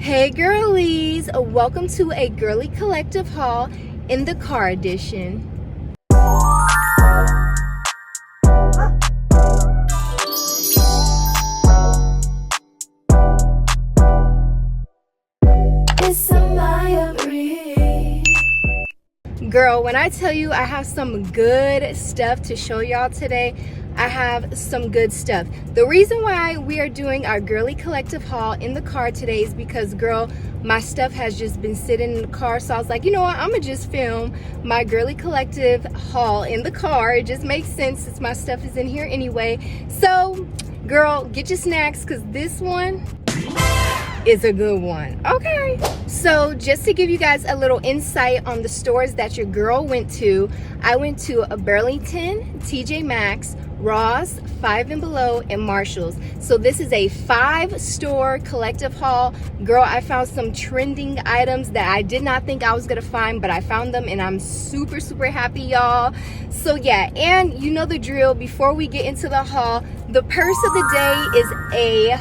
Hey girlies, welcome to a Girly Collective Haul in the car edition. It's Samayaabree. Girl, when I tell you I have some good stuff to show y'all today, I have some good stuff. The reason why we are doing our Girly Collective Haul in the car today is because, girl, my stuff has just been sitting in the car. So I was like, you know what? I'm going to just film my Girly Collective Haul in the car. It just makes sense since my stuff is in here anyway. So, girl, get your snacks because this one is a good one. Okay, so just to give you guys a little insight on the stores that your girl went to, I went to a Burlington, TJ Maxx, Ross, 5 and Below, and Marshalls. So this is a 5-store collective haul. Girl, I found some trending items that I did not think I was gonna find, but I found them and I'm super happy, y'all. So yeah, and you know the drill. Before we get into the haul, the purse of the day is a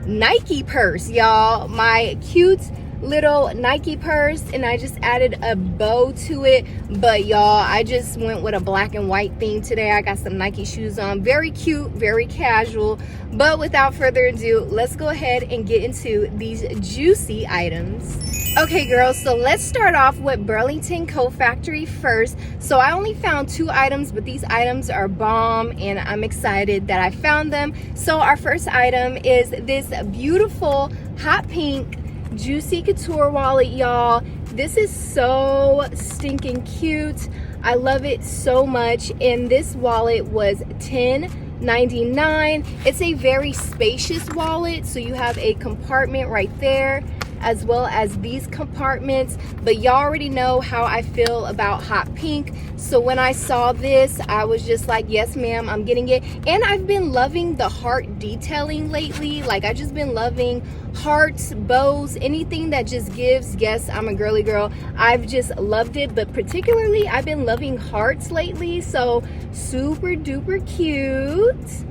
Nike purse, y'all. My cute little Nike purse, and I just added a bow to it. But y'all, I just went with a black and white theme today. I got some Nike shoes on, very cute, very casual. But without further ado, let's go ahead and get into these juicy items. Okay girls, so let's start off with Burlington Coat Factory first. So I only found 2 items, but these items are bomb and I'm excited that I found them. So our first item is this beautiful hot pink juicy couture wallet, y'all. This is so stinking cute. I love it so much, and this wallet was $10.99. It's a very spacious wallet, so you have a compartment right there as well as these compartments. But y'all already know how I feel about hot pink, so when I saw this I was just like, yes ma'am, I'm getting it. And I've been loving the heart detailing lately. Like, I just been loving hearts, bows, anything that just gives, yes, I'm a girly girl, I've just loved it. But particularly I've been loving hearts lately, so super duper cute.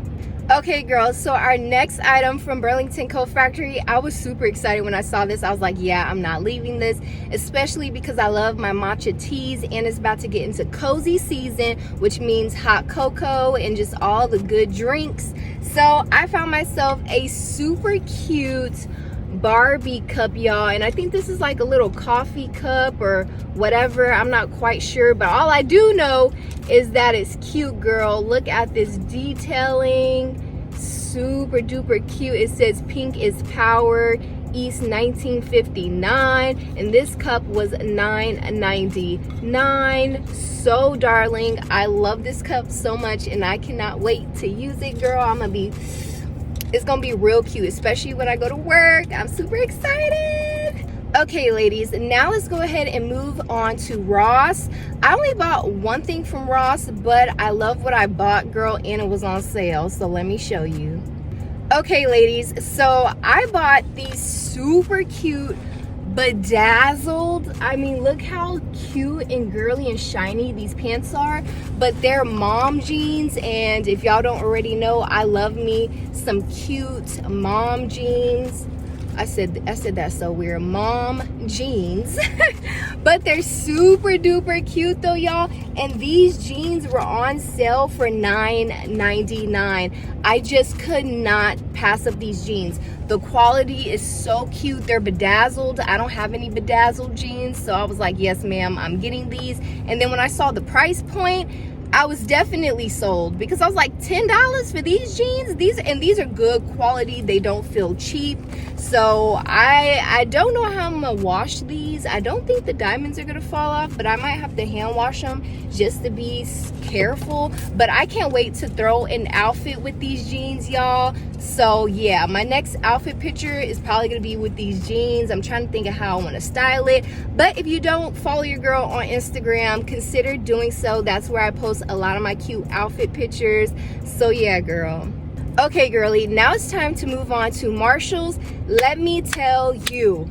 Okay girls, so our next item from Burlington Coat Factory, I was super excited when I saw this. I was like, yeah, I'm not leaving this, especially because I love my matcha teas and it's about to get into cozy season, which means hot cocoa and just all the good drinks. So I found myself a super cute Barbie cup, y'all, and I think this is like a little coffee cup or whatever, I'm not quite sure, but all I do know is that it's cute, girl. Look at this detailing, super duper cute. It says pink is power, East 1959, and this cup was $9.99. So darling, I love this cup so much and I cannot wait to use it, girl. It's gonna be real cute, especially when I go to work. I'm super excited. Okay ladies, now let's go ahead and move on to Ross. I only bought one thing from Ross, but I love what I bought, girl, and it was on sale, so let me show you. Okay ladies, so I bought these super cute bedazzled, I mean, look how cute and girly and shiny these pants are, but they're mom jeans, and if y'all don't already know, I love me some cute mom jeans. I said that so weird, mom jeans. But they're super duper cute though, y'all, and these jeans were on sale for $9.99. I just could not pass up these jeans. The quality is so cute. They're bedazzled. I don't have any bedazzled jeans, so I was like, yes ma'am, I'm getting these. And then when I saw the price point, I was definitely sold, because I was like, $10 for these jeans? These are good quality. They don't feel cheap. So I don't know how I'm gonna wash these. I don't think the diamonds are gonna fall off, but I might have to hand wash them just to be careful. But I can't wait to throw an outfit with these jeans, y'all. So yeah, my next outfit picture is probably gonna be with these jeans. I'm trying to think of how I want to style it. But if you don't follow your girl on Instagram, consider doing so. That's where I post a lot of my cute outfit pictures. So yeah, girl. Okay girly, now it's time to move on to Marshalls. Let me tell you,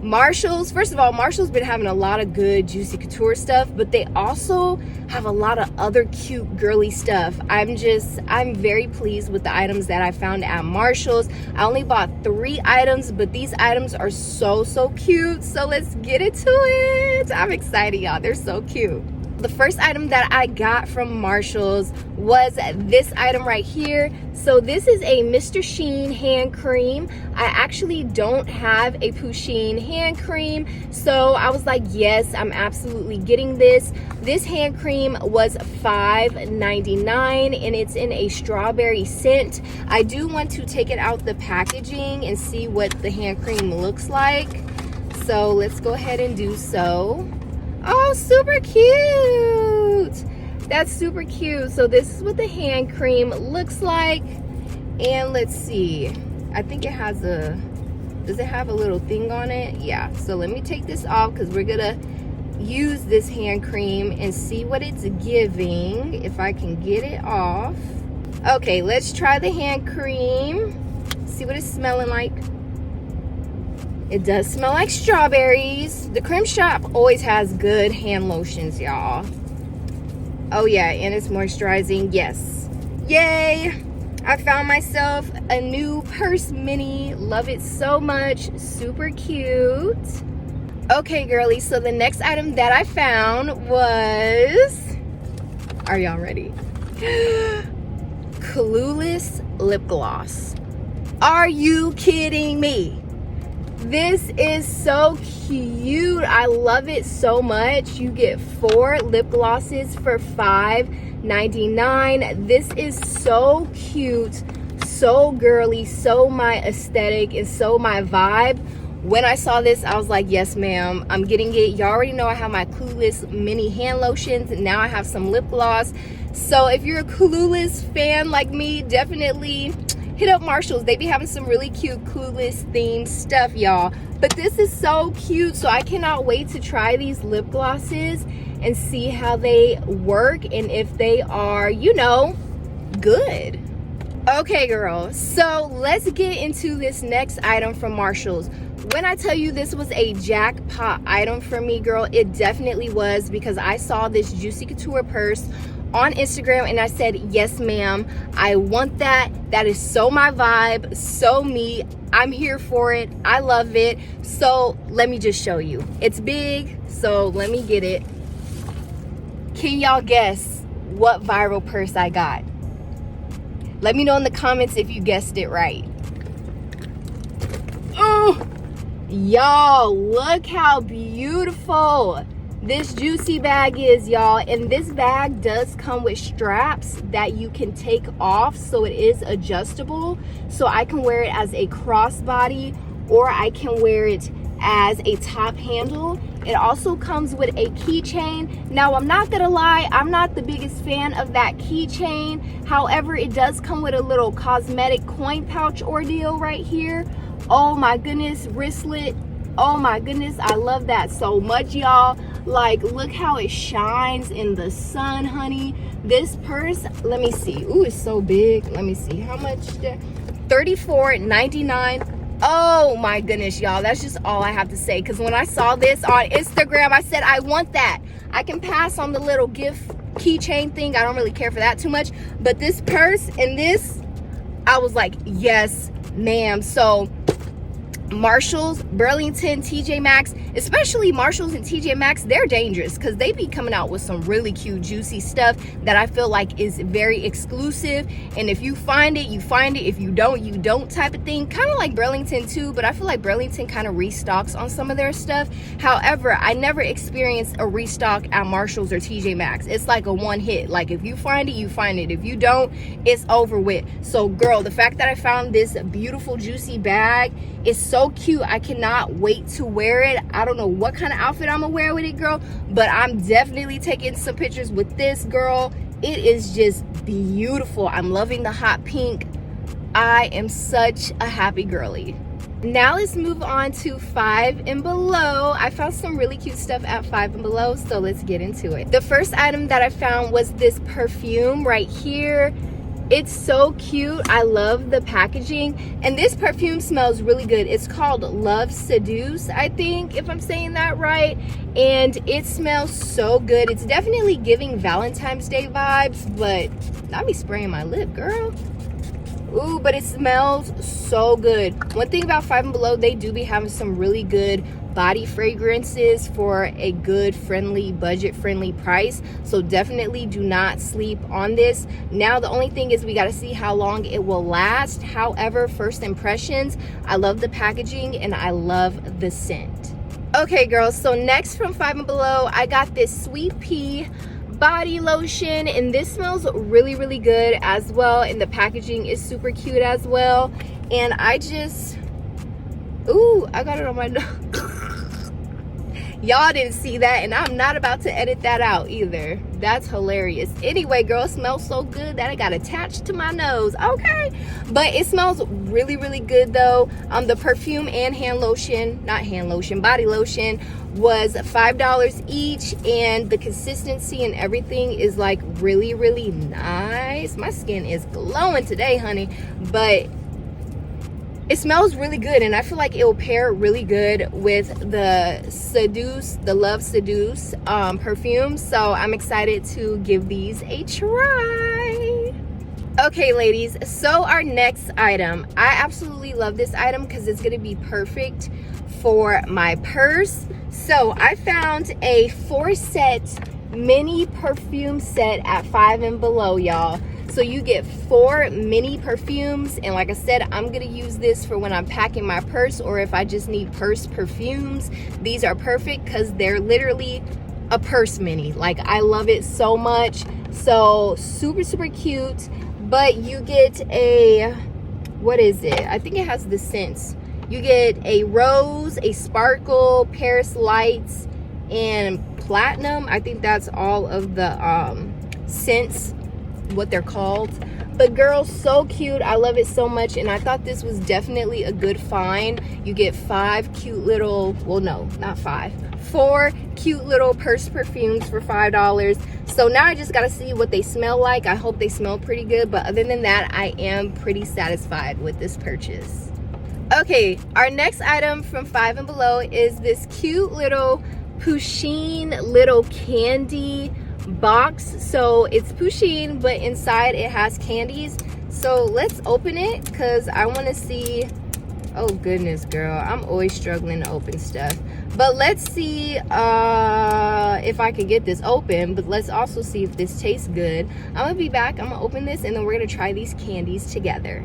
Marshalls, first of all, Marshall's been having a lot of good juicy couture stuff, but they also have a lot of other cute girly stuff. I'm very pleased with the items that I found at Marshall's. I only bought 3 items, but these items are so cute. So let's get into it. I'm excited, y'all. They're so cute. The first item that I got from Marshall's was this item right here. So this is a Mr. Sheen hand cream. I actually don't have a Pusheen hand cream, so I was like, yes, I'm absolutely getting this. This hand cream was $5.99 and it's in a strawberry scent. I do want to take it out the packaging and see what the hand cream looks like. So let's go ahead and do so. Oh, super cute. That's super cute. So this is what the hand cream looks like. And let's see. I think it has does it have a little thing on it? Yeah. So let me take this off because we're gonna use this hand cream and see what it's giving, if I can get it off. Okay, let's try the hand cream. See what it's smelling like. It does smell like strawberries. The Creme Shop always has good hand lotions, y'all. Oh yeah, and it's moisturizing. Yes. Yay! I found myself a new purse mini. Love it so much. Super cute. Okay, girly, so the next item that I found was... Are y'all ready? Clueless lip gloss. Are you kidding me? This is so cute. I love it so much. You get 4 lip glosses for $5.99. This is so cute, so girly, so my aesthetic, and so my vibe. When I saw this, I was like, yes, ma'am, I'm getting it. Y'all already know I have my Clueless mini hand lotions. Now I have some lip gloss. So if you're a Clueless fan like me, definitely hit up Marshall's. They be having some really cute Clueless themed stuff, y'all. But this is so cute, so I cannot wait to try these lip glosses and see how they work and if they are, you know, good. Okay, girl, so let's get into this next item from Marshall's. When I tell you this was a jackpot item for me, girl, it definitely was, because I saw this Juicy Couture purse on Instagram and I said, yes, ma'am, I want that. That is so my vibe, so me. I'm here for it. I love it. So let me just show you. It's big, so let me get it. Can y'all guess what viral purse I got? Let me know in the comments if you guessed it right. Oh, y'all, look how beautiful this juicy bag is, y'all. And this bag does come with straps that you can take off, so it is adjustable. So I can wear it as a crossbody, or I can wear it as a top handle. It also comes with a keychain. Now, I'm not gonna lie, I'm not the biggest fan of that keychain. However, it does come with a little cosmetic coin pouch ordeal right here. Oh my goodness, wristlet. Oh my goodness, I love that so much, y'all. Like, look how it shines in the sun, honey. This purse, let me see. Ooh, it's so big. Let me see how much. $34.99. Oh my goodness, y'all. That's just all I have to say, because when I saw this on Instagram, I said, I want that. I can pass on the little gift keychain thing. I don't really care for that too much. But this purse and this, I was like, yes, ma'am. So Marshall's, Burlington, TJ Maxx, especially Marshall's and TJ Maxx, they're dangerous because they be coming out with some really cute juicy stuff that I feel like is very exclusive. And if you find it, you find it. If you don't, you don't, type of thing. Kind of like Burlington too, but I feel like Burlington kind of restocks on some of their stuff. However, I never experienced a restock at Marshall's or TJ Maxx. It's like a one hit. Like, if you find it, you find it. If you don't, it's over with. So girl, the fact that I found this beautiful juicy bag is so cute. I cannot wait to wear it. I don't know what kind of outfit I'm gonna wear with it, girl, but I'm definitely taking some pictures with this, girl. It is just beautiful. I'm loving the hot pink. I am such a happy girly. Now let's move on to Five and Below. I found some really cute stuff at Five and Below, so let's get into it. The first item that I found was this perfume right here. It's so cute. I love the packaging, and this perfume smells really good. It's called Love Seduce, I think, if I'm saying that right, and it smells so good. It's definitely giving Valentine's Day vibes, but not me spraying my lip, girl. Ooh, but it smells so good. One thing about Five and Below, they do be having some really good body fragrances for a good, friendly, budget-friendly price. So definitely do not sleep on this. Now, the only thing is we got to see how long it will last. However, first impressions, I love the packaging and I love the scent. Okay, girls, so next from Five and Below, I got this Sweet Pea body lotion, and this smells really, really good as well, and the packaging is super cute as well. And I just, ooh, I got it on my nose. Y'all didn't see that, and I'm not about to edit that out either. That's hilarious. Anyway, girl, it smells so good that I got attached to my nose. Okay, but it smells really, really good though. The perfume and body lotion was $5 each, and the consistency and everything is like really, really nice. My skin is glowing today, honey, but it smells really good, and I feel like it will pair really good with the Love Seduce perfume. So I'm excited to give these a try. Okay, ladies, so our next item, I absolutely love this item because it's gonna be perfect for my purse. So I found a 4-set mini perfume set at Five and Below, y'all. So you get 4 mini perfumes, and like I said, I'm gonna use this for when I'm packing my purse, or if I just need purse perfumes. These are perfect because they're literally a purse mini. Like, I love it so much. So super, super cute. But you get a, what is it? I think it has the scents. You get a rose, a sparkle, Paris Lights, and platinum. I think that's all of the scents, what they're called. But girl, so cute. I love it so much, and I thought this was definitely a good find. You get 5 cute little, well, no, not 5, 4 cute little purse perfumes for $5. So now I just gotta see what they smell like. I hope they smell pretty good, but other than that, I am pretty satisfied with this purchase. Okay, our next item from Five and Below is this cute little Pusheen little candy box. So it's Pusheen, but inside it has candies. So let's open it because I want to see. Oh goodness, girl, I'm always struggling to open stuff, but let's see if I can get this open. But let's also see if this tastes good. I'm gonna be back. I'm gonna open this, and then we're gonna try these candies together.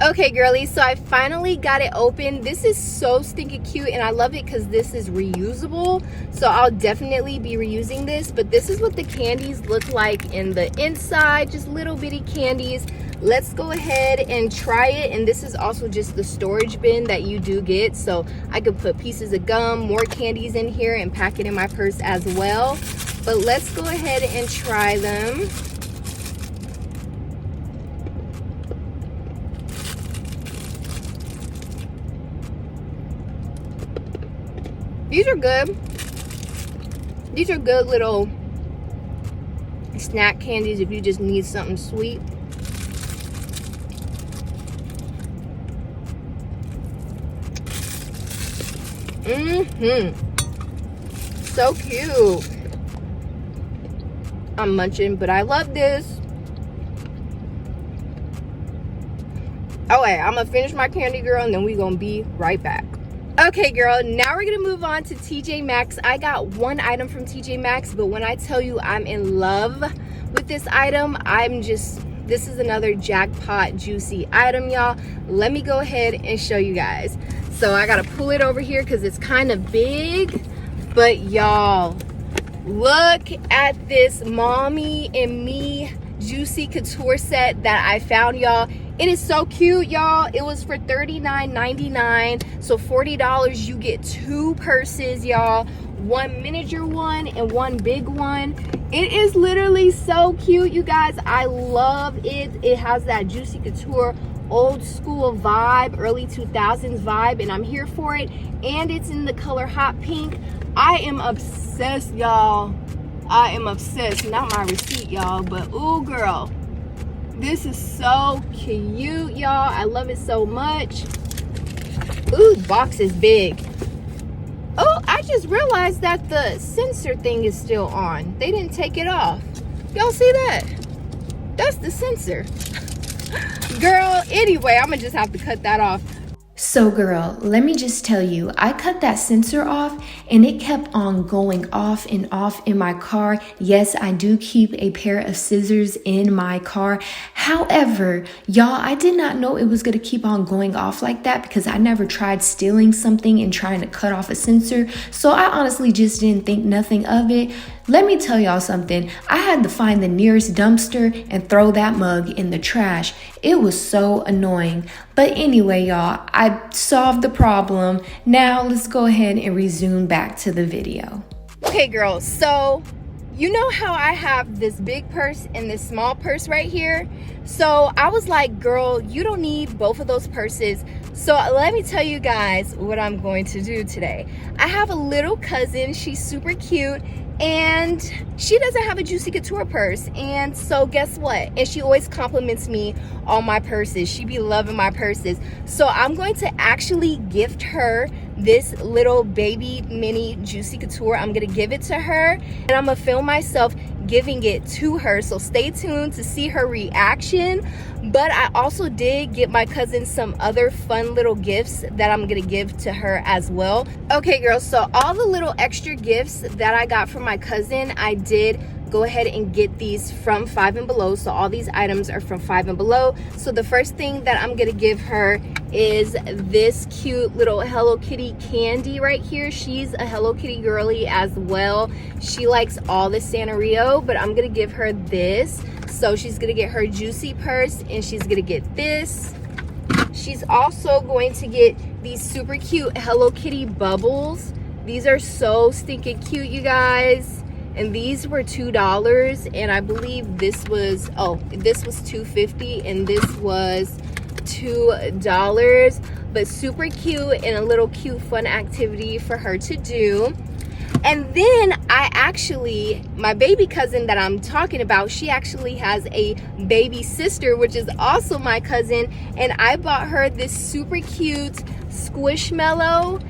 Okay, girlies, so I finally got it open. This is so stinking cute, and I love it because this is reusable. So I'll definitely be reusing this. But this is what the candies look like in the inside, just little bitty candies. Let's go ahead and try it. And this is also just the storage bin that you do get. So I could put pieces of gum, more candies in here, and pack it in my purse as well. But let's go ahead and try them. These are good. These are good little snack candies if you just need something sweet. So cute. I'm munching, but I love this. Okay, I'm gonna finish my candy, girl, and then we're gonna be right back. Okay, girl, now we're gonna move on to TJ Maxx. I got one item from TJ Maxx, but when I tell you I'm in love with this item, this is another jackpot juicy item, y'all. Let me go ahead and show you guys. So I gotta pull it over here because it's kind of big, but y'all, look at this Mommy and Me Juicy Couture set that I found, y'all. It is so cute, y'all. It was for $39.99, so $40 you get 2 purses, y'all. One miniature one and one big one. It is literally so cute, you guys. I love it. It has that Juicy Couture old school vibe, early 2000s vibe, and I'm here for it. And it's in the color hot pink. I am obsessed, y'all. I am obsessed. Not my receipt, y'all, but ooh, girl. This is so cute, y'all. I love it so much. Ooh, the box is big. Oh, I just realized that the sensor thing is still on. They didn't take it off. Y'all see that? That's the sensor. Girl, anyway, I'm gonna just have to cut that off. So girl, let me just tell you, I cut that sensor off and it kept on going off and off in my car. Yes, I do keep a pair of scissors in my car. However, y'all, I did not know it was going to keep on going off like that because I never tried stealing something and trying to cut off a sensor. So I honestly just didn't think nothing of it. Let me tell y'all something. I had to find the nearest dumpster and throw that mug in the trash. It was so annoying. But anyway, y'all, I solved the problem. Now let's go ahead and resume back to the video. Okay, girls, so you know how I have this big purse and this small purse right here? So I was like, girl, you don't need both of those purses. So let me tell you guys what I'm going to do today. I have a little cousin. She's super cute. And she doesn't have a Juicy Couture purse. And so guess what? And she always compliments me on my purses. She be loving my purses. So I'm going to actually gift her this little baby mini Juicy Couture. I'm going to give it to her. And I'm going to film myself giving it to her. So stay tuned to see her reaction. But I also did get my cousin some other fun little gifts that I'm gonna give to her as well. Okay, girls, so all the little extra gifts that I got from my cousin, I did go ahead and get these from Five and Below. So all these items are from Five and Below. So the first thing that I'm gonna give her is this cute little Hello Kitty candy right here. She's a Hello Kitty girly as well. She likes all the Sanrio, but I'm gonna give her this. So she's gonna get her Juicy purse and she's gonna get this. She's also going to get these super cute Hello Kitty bubbles. These are so stinking cute, you guys. And these were $2 and I believe this was, this was $2.50 and this was $2. But super cute and a little cute fun activity for her to do. And then my baby cousin that I'm talking about, she actually has a baby sister, which is also my cousin. And I bought her this super cute Squishmallow.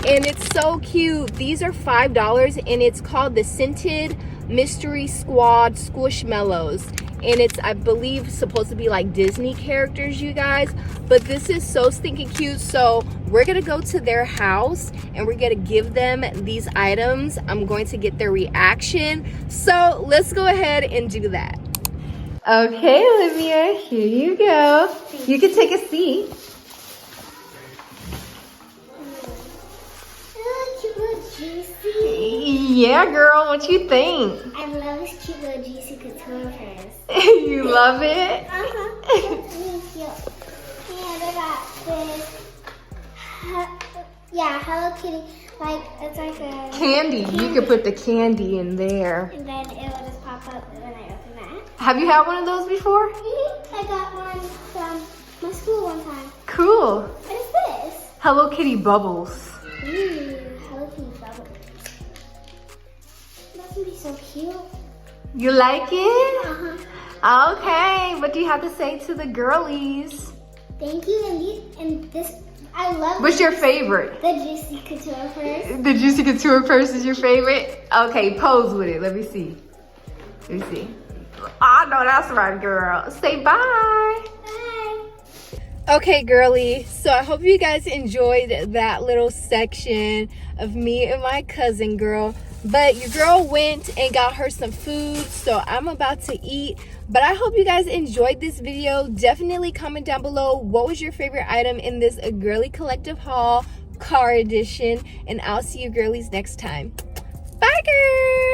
And it's so cute. These are $5 and it's called the Scented Mystery Squad Squishmallows. And it's, I believe, supposed to be like Disney characters, you guys. But this is so stinking cute. So we're gonna go to their house and we're gonna give them these items. I'm going to get their reaction. So let's go ahead and do that. Okay, Olivia, here you go. You can take a seat. Yeah, girl, what you think? I love this cute little Juicy Couture purse. You love it? It's really cute. And I got this, Hello Kitty. Like, it's like a candy. You could put the candy in there. And then it will just pop up when I open that. Have you had one of those before? I got one from my school one time. Cool. What is this? Hello Kitty bubbles. Ooh, Hello Kitty bubbles. That's gonna be so cute. You like it? Uh-huh. Okay, what do you have to say to the girlies? Thank you, and this, I love. What's your favorite? The Juicy Couture purse. The Juicy Couture purse is your favorite? Okay, pose with it. Let me see. Let me see. I know that's right, girl. Say bye. Bye. Okay, girly. So I hope you guys enjoyed that little section of me and my cousin, girl. But your girl went and got her some food, so I'm about to eat. But I hope you guys enjoyed this video. Definitely comment down below what was your favorite item in this Girly Collective Haul car edition. And I'll see you girlies next time. Bye, girl.